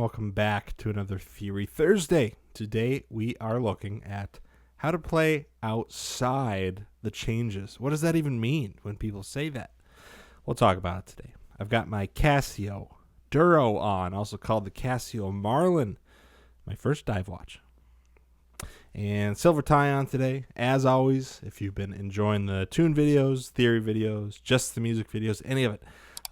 welcome back to another Theory Thursday. Today we are looking at how to play outside the changes. What does that even mean when people say that? We'll talk about it today. I've got my Casio Duro on, also called the Casio Marlin, my first dive watch. And silver tie on today. As always, if you've been enjoying the tune videos, theory videos, just the music videos, any of it,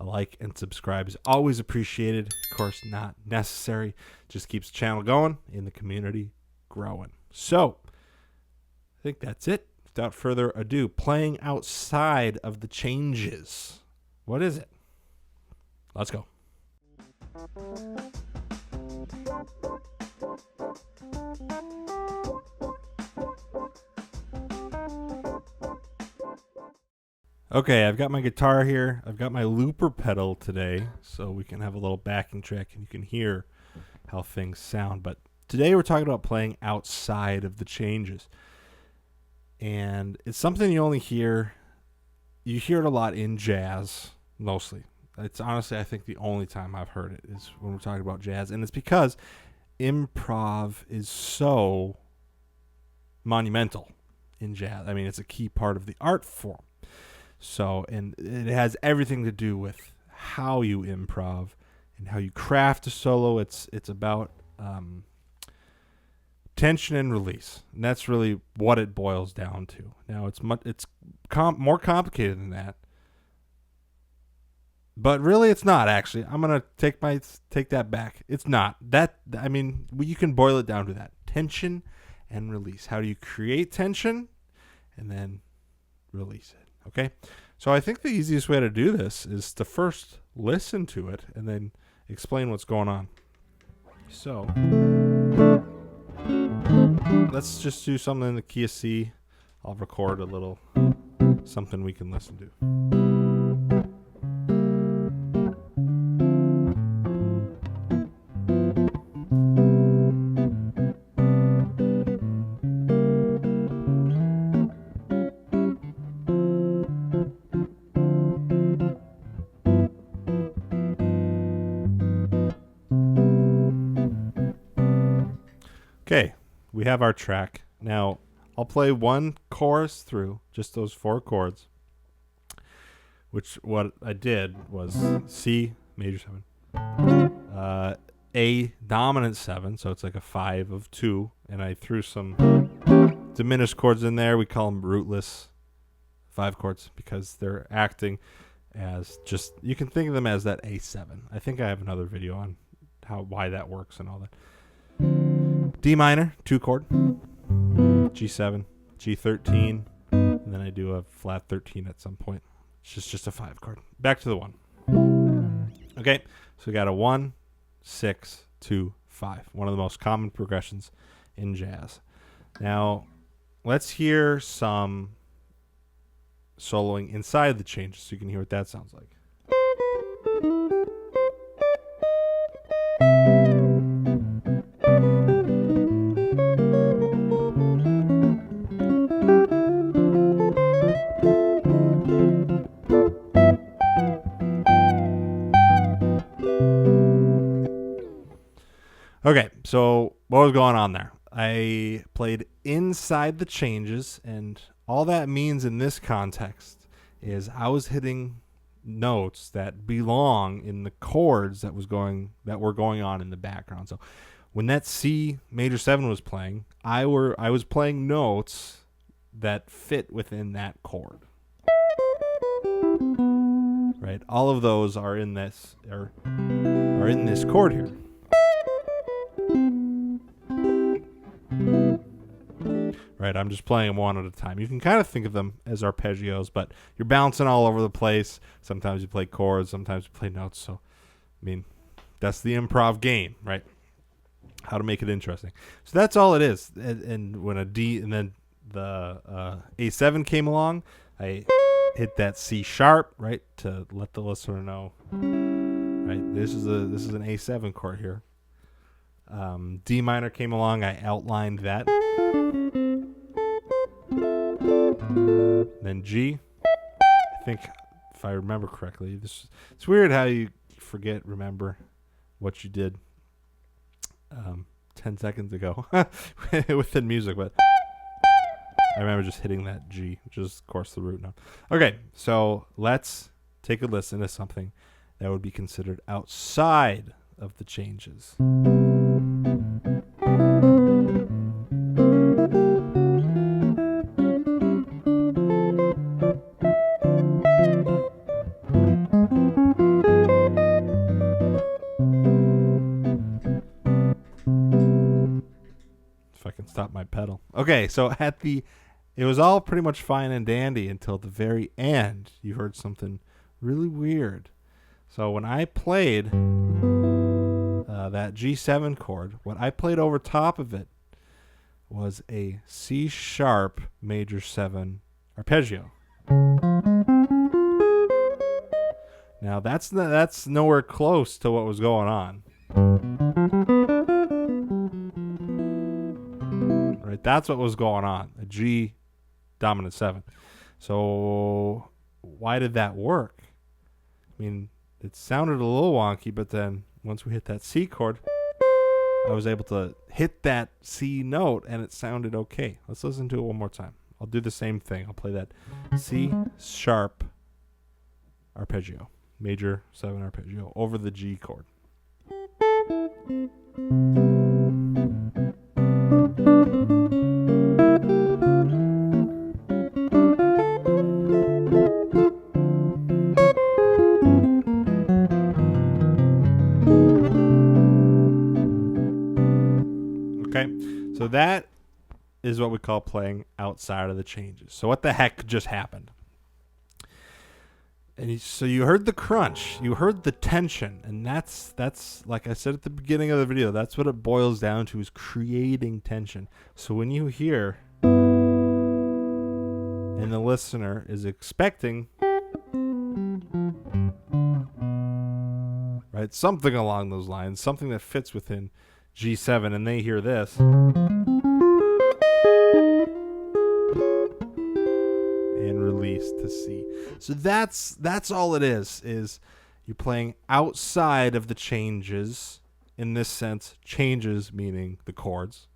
a like and subscribe is always appreciated. Of course, not necessary. Just keeps the channel going and the community growing. So, I think that's it. Without further ado, playing outside of the changes. What is it? Let's go. Okay, I've got my guitar here. I've got my looper pedal today, so we can have a little backing track and you can hear how things sound. But today we're talking about playing outside of the changes. And it's something you only hear, you hear it a lot in jazz, mostly. It's honestly, I think, the only time I've heard it is when we're talking about jazz. And it's because improv is so monumental in jazz. I mean, it's a key part of the art form. So, and it has everything to do with how you improv and how you craft a solo. It's about tension and release, and that's really what it boils down to. Now, it's more complicated than that, but really, it's not. Actually, I'm gonna take that back. It's not that. I mean, you can boil it down to that: tension and release. How do you create tension and then release it? Okay, so I think the easiest way to do this is to first listen to it and then explain what's going on. So let's just do something in the key of C. I'll record a little something we can listen to. Okay, we have our track. Now, I'll play one chorus through, just those 4 chords, which what I did was C, major 7, A, dominant 7, so it's like a 5 of 2, and I threw some diminished chords in there. We call them rootless 5 chords because they're acting as just, you can think of them as that A7. I think I have another video on why that works and all that. D minor, 2 chord, G7, G13, and then I do a flat 13 at some point. It's just a 5 chord. Back to the 1. Okay, so we got a 1, 6, 2, 5. One of the most common progressions in jazz. Now, let's hear some soloing inside the changes so you can hear what that sounds like. Okay, so what was going on there? I played inside the changes, and all that means in this context is I was hitting notes that belong in the chords that were going on in the background. So when that C major 7 was playing, I was playing notes that fit within that chord. Right? All of those are in this are in this chord here. Right, I'm just playing them one at a time. You can kind of think of them as arpeggios, but you're bouncing all over the place. Sometimes you play chords, sometimes you play notes. So, I mean, that's the improv game, right? How to make it interesting. So that's all it is. And when a D and then the A7 came along, I hit that C sharp, right, to let the listener know, right? This is an A7 chord here. D minor came along, I outlined that. Then G, I think, if I remember correctly, it's weird how you remember what you did. 10 seconds ago within music, but I remember just hitting that G, which is, of course, the root note. Okay, so let's take a listen to something that would be considered outside of the changes. If I can stop my pedal. Okay, so it was all pretty much fine and dandy until the very end. You heard something really weird. So when I played that G7 chord, what I played over top of it was a C sharp major 7 arpeggio. Now that's nowhere close to what was going on. Right, that's what was going on. A G dominant 7. So why did that work? I mean, it sounded a little wonky, but then once we hit that C chord, I was able to hit that C note and it sounded okay. Let's listen to it one more time. I'll do the same thing. I'll play that C sharp arpeggio, major 7 arpeggio over the G chord. Okay, so that is what we call playing outside of the changes. So what the heck just happened? And so you heard the crunch, you heard the tension, and that's like I said at the beginning of the video, that's what it boils down to, is creating tension. So when you hear, and the listener is expecting, right, something along those lines, something that fits within G7, and they hear this, and release to C. So that's all it is you're playing outside of the changes. In this sense, changes meaning the chords,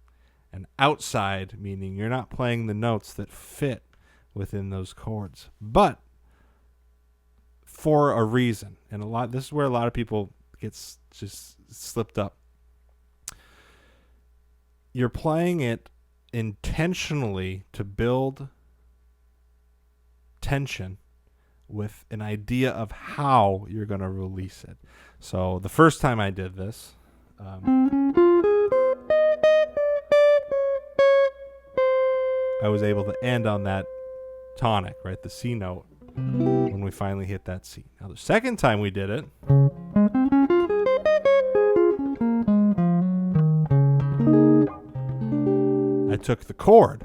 and outside meaning you're not playing the notes that fit within those chords, but for a reason. And this is where a lot of people gets just slipped up. You're playing it intentionally to build tension with an idea of how you're going to release it. So the first time I did this, I was able to end on that tonic, right, the C note, when we finally hit that C. Now the second time we did it, I took the chord,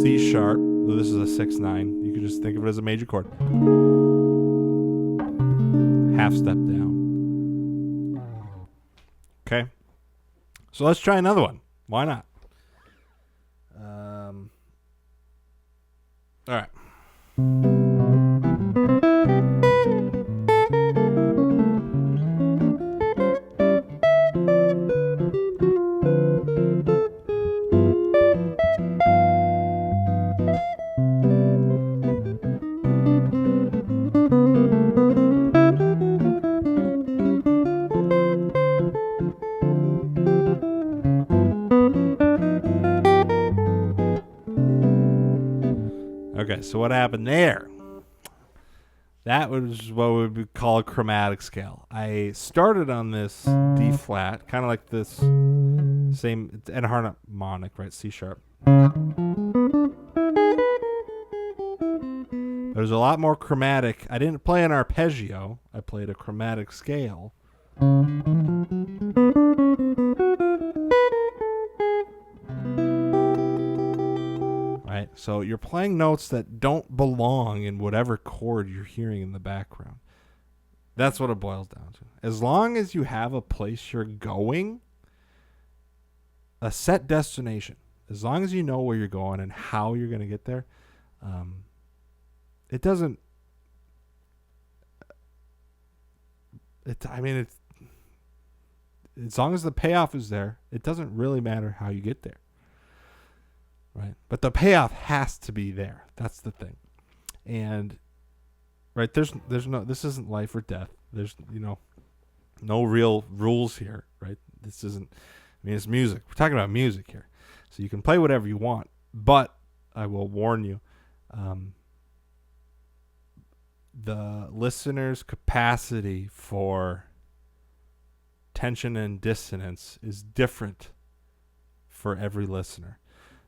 C sharp, so this is a 6-9, you can just think of it as a major chord, half step down. Okay, so let's try another one. Why not? All right. Okay, so what happened there? That was what we would call a chromatic scale. I started on this D flat, kind of like this same enharmonic, right? C sharp. There's a lot more chromatic. I didn't play an arpeggio. I played a chromatic scale. Right? So you're playing notes that don't belong in whatever chord you're hearing in the background. That's what it boils down to. As long as you have a place you're going, a set destination, as long as you know where you're going and how you're going to get there, it doesn't. as long as the payoff is there, it doesn't really matter how you get there. Right? But the payoff has to be there. That's the thing. And right, there's no, this isn't life or death. There's, no real rules here, right? This isn't, it's music. We're talking about music here. So you can play whatever you want, but I will warn you, the listener's capacity for tension and dissonance is different for every listener.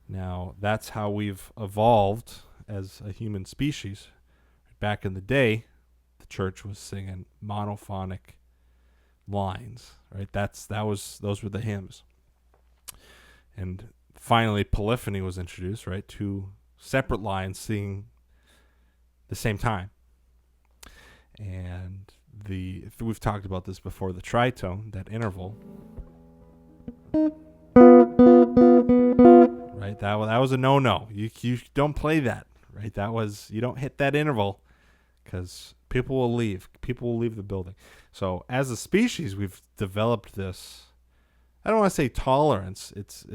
Now, that's how we've evolved as a human species. Back in the day, the church was singing monophonic lines, right? Those were the hymns. And finally, polyphony was introduced, right? Two separate lines singing the same time. And we've talked about this before, the tritone, that interval, right? That was a no-no. You don't play that, right? You don't hit that interval because people will leave. People will leave the building. So as a species, we've developed this, I don't want to say tolerance. It's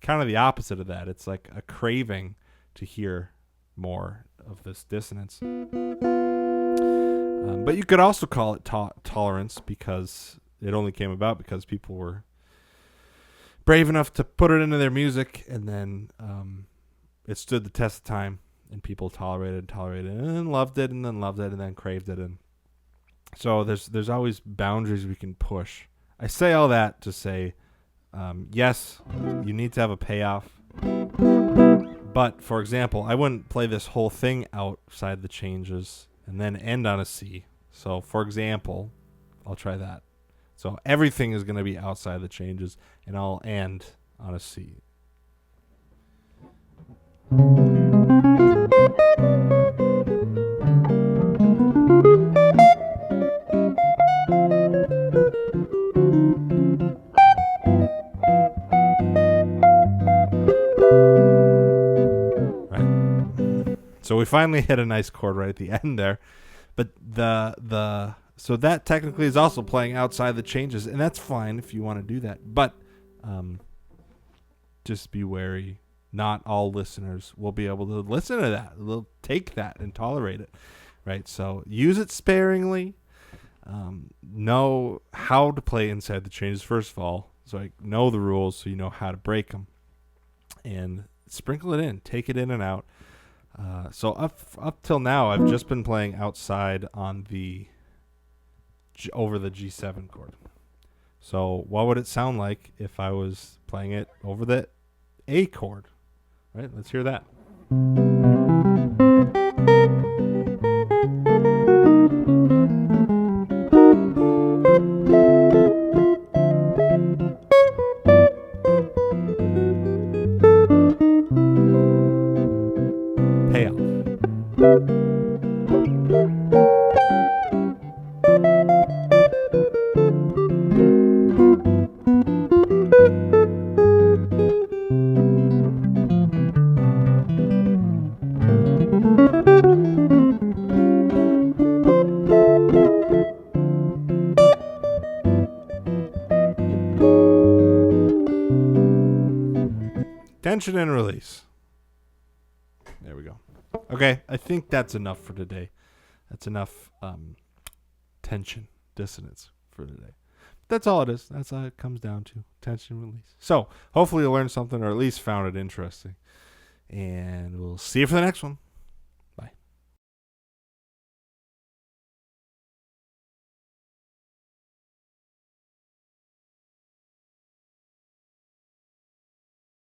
kind of the opposite of that. It's like a craving to hear more of this dissonance. But you could also call it tolerance, because it only came about because people were brave enough to put it into their music, and then it stood the test of time, and people tolerated it, and then loved it, and then craved it. And so there's always boundaries we can push. I say all that to say, yes, you need to have a payoff. But, for example, I wouldn't play this whole thing outside the changes and then end on a C. So, for example, I'll try that. So everything is going to be outside the changes, and I'll end on a C. Right. So we finally hit a nice chord right at the end there. But so that technically is also playing outside the changes, and that's fine if you want to do that. But just be wary. Not all listeners will be able to listen to that. They'll take that and tolerate it, right? So use it sparingly. Know how to play inside the changes, first of all. So know the rules so you know how to break them. And sprinkle it in. Take it in and out. So up till now, I've just been playing outside on over the G7 chord. So what would it sound like if I was playing it over the A chord? Right? Let's hear that. Payoff. Tension and release. There we go. Okay, I think that's enough for today. That's enough tension, dissonance for today. That's all it is. That's all it comes down to. Tension and release. So, hopefully you learned something, or at least found it interesting. And we'll see you for the next one.